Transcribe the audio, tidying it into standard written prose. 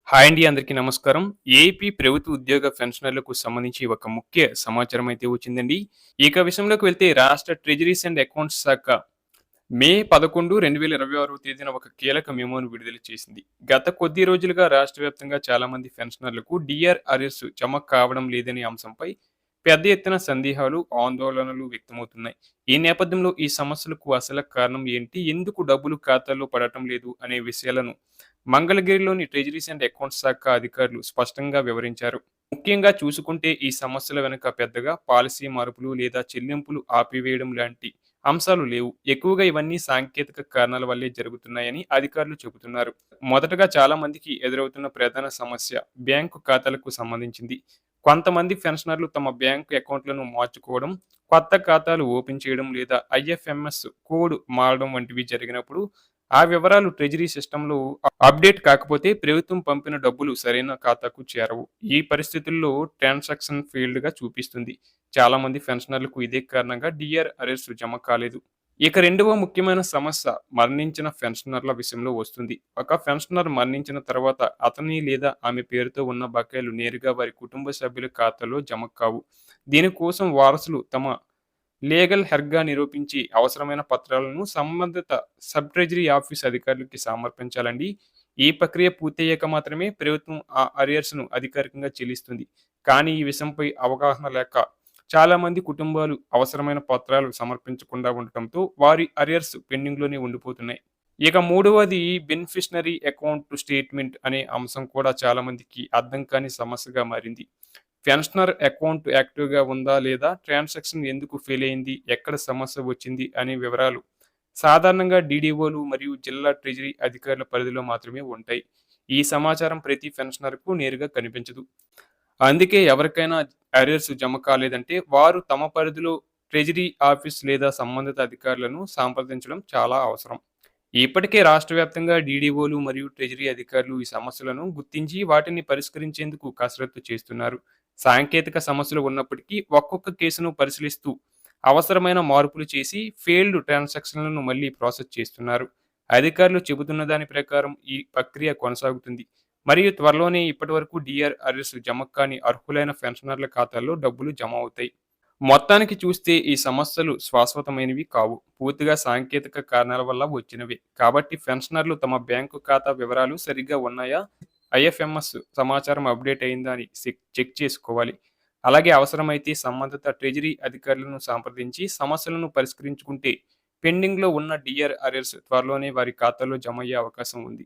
Hi అండి. అందరికీ నమస్కారం. ఏపీ ప్రభుత్వ ఉద్యోగ పెన్షనర్లకు సంబంధించి ఒక ముఖ్య సమాచారం అయితే వచ్చిందండి. ఇక విషయంలోకి వెళ్తే రాష్ట్ర ట్రెజరీస్ అండ్ అకౌంట్స్ శాఖ మే 11, 2026 తేదీన ఒక కీలక మెమోను విడుదల చేసింది. గత కొద్ది రోజులుగా రాష్ట్ర వ్యాప్తంగా చాలా మంది పెన్షనర్లకు డీఆర్ అర్ఎస్ జమ కావడం లేదనే అంశంపై పెద్ద ఎత్తున సందేహాలు, ఆందోళనలు వ్యక్తమవుతున్నాయి. ఈ నేపథ్యంలో ఈ సమస్యలకు అసలు కారణం ఏంటి? ఎందుకు డబ్బులు ఖాతాల్లో పడటం లేదు? అనే విషయాలను మంగళగిరిలోని ట్రెజరీస్ అండ్ అకౌంట్స్ శాఖ అధికారులు స్పష్టంగా వివరించారు. ముఖ్యంగా చూసుకుంటే ఈ సమస్యల వెనుక పెద్దగా పాలసీ మార్పులు లేదా చెల్లింపులు ఆపివేయడం లాంటి అంశాలు లేవు. ఎక్కువగా ఇవన్నీ సాంకేతిక కారణాల వల్లే జరుగుతున్నాయని అధికారులు చెబుతున్నారు. మొదటగా చాలా మందికి ఎదురవుతున్న ప్రధాన సమస్య బ్యాంకు ఖాతాలకు సంబంధించింది. కొంతమంది పెన్షనర్లు తమ బ్యాంకు అకౌంట్లను మార్చుకోవడం, కొత్త ఖాతాలు ఓపెన్ చేయడం లేదా ఐఎఫ్ఎంఎస్ కోడ్ మారడం వంటివి జరిగినప్పుడు ఆ వివరాలు ట్రెజరీ సిస్టంలో అప్డేట్ కాకపోతే ప్రభుత్వం పంపిన డబ్బులు సరైన ఖాతాకు చేరవు. ఈ పరిస్థితుల్లో ట్రాన్సాక్షన్ ఫెయిల్డ్ గా చూపిస్తుంది. చాలా మంది పెన్షనర్లకు ఇదే కారణంగా డిఆర్ అరెస్ట్ జమ కాలేదు. ఇక రెండవ ముఖ్యమైన సమస్య మరణించిన పెన్షనర్ల విషయంలో వస్తుంది. ఒక పెన్షనర్ మరణించిన తర్వాత అతని లేదా ఆమె పేరుతో ఉన్న బకాయిలు నేరుగా వారి కుటుంబ సభ్యుల ఖాతాలో జమ కావు. దీనికోసం వారసులు తమ లీగల్ హెర్గా నిరూపించి అవసరమైన పత్రాలను సంబంధిత సబ్ ట్రెజరీ ఆఫీస్ అధికారులకి సమర్పించాలండి. ఈ ప్రక్రియ పూర్తయ్యాక మాత్రమే ప్రభుత్వం ఆ అరియర్స్‌ను అధికారికంగా చెల్లిస్తుంది. కానీ ఈ విషయంపై అవగాహన లేక చాలా మంది కుటుంబాలు అవసరమైన పత్రాలు సమర్పించకుండా ఉండటంతో వారి అరియర్స్ పెండింగ్‌లోనే ఉండిపోతున్నాయి. ఇక మూడవది బెనిఫిషనరీ అకౌంట్ స్టేట్మెంట్ అనే అంశం కూడా చాలా మందికి అర్థం కాని సమస్యగా మారింది. పెన్షనర్ అకౌంట్ యాక్టివ్‌గా ఉందా? లేదా? ట్రాన్సాక్షన్ ఎందుకు ఫెయిల్ అయింది? ఎక్కడ సమస్య వచ్చింది? అనే వివరాలు సాధారణంగా డీడీఓలు మరియు జిల్లా ట్రెజరీ అధికారుల పరిధిలో మాత్రమే ఉంటాయి. ఈ సమాచారం ప్రతి పెన్షనర్‌కు నేరుగా కనిపించదు. అందుకే ఎవరికైనా అరియర్స్ జమ కాలేదంటే వారు తమ పరిధిలో ట్రెజరీ ఆఫీస్ లేదా సంబంధిత అధికారులను సంప్రదించడం చాలా అవసరం. ఇప్పటికే రాష్ట్ర వ్యాప్తంగా డీడీఓలు మరియు ట్రెజరీ అధికారులు ఈ సమస్యలను గుర్తించి వాటిని పరిష్కరించేందుకు కసరత్తు చేస్తున్నారు. సాంకేతిక సమస్యలు ఉన్నప్పటికీ ఒక్కొక్క కేసును పరిశీలిస్తూ అవసరమైన మార్పులు చేసి ఫెయిల్డ్ ట్రాన్సాక్షన్లను మళ్ళీ ప్రాసెస్ చేస్తున్నారు. అధికారులు చెబుతున్న దాని ప్రకారం ఈ ప్రక్రియ కొనసాగుతుంది మరియు త్వరలోనే ఇప్పటివరకు డిఆర్ అరెస్ జమ కాని అర్హులైన పెన్షనర్ల ఖాతాల్లో డబ్బులు జమ అవుతాయి. మొత్తానికి చూస్తే ఈ సమస్యలు శాశ్వతమైనవి కావు. పూర్తిగా సాంకేతిక కారణాల వల్ల వచ్చినవే. కాబట్టి పెన్షనర్లు తమ బ్యాంకు ఖాతా వివరాలు సరిగ్గా ఉన్నాయా? ఐఎఫ్ఎంఎస్ సమాచారం అప్డేట్ అయిందా అని చెక్ చేసుకోవాలి. అలాగే అవసరమైతే సంబంధిత ట్రెజరీ అధికారులను సంప్రదించి సమస్యలను పరిష్కరించుకుంటే పెండింగ్‌లో ఉన్న డిఆర్ అరెర్స్ త్వరలోనే వారి ఖాతాలో జమ అయ్యే అవకాశం ఉంది.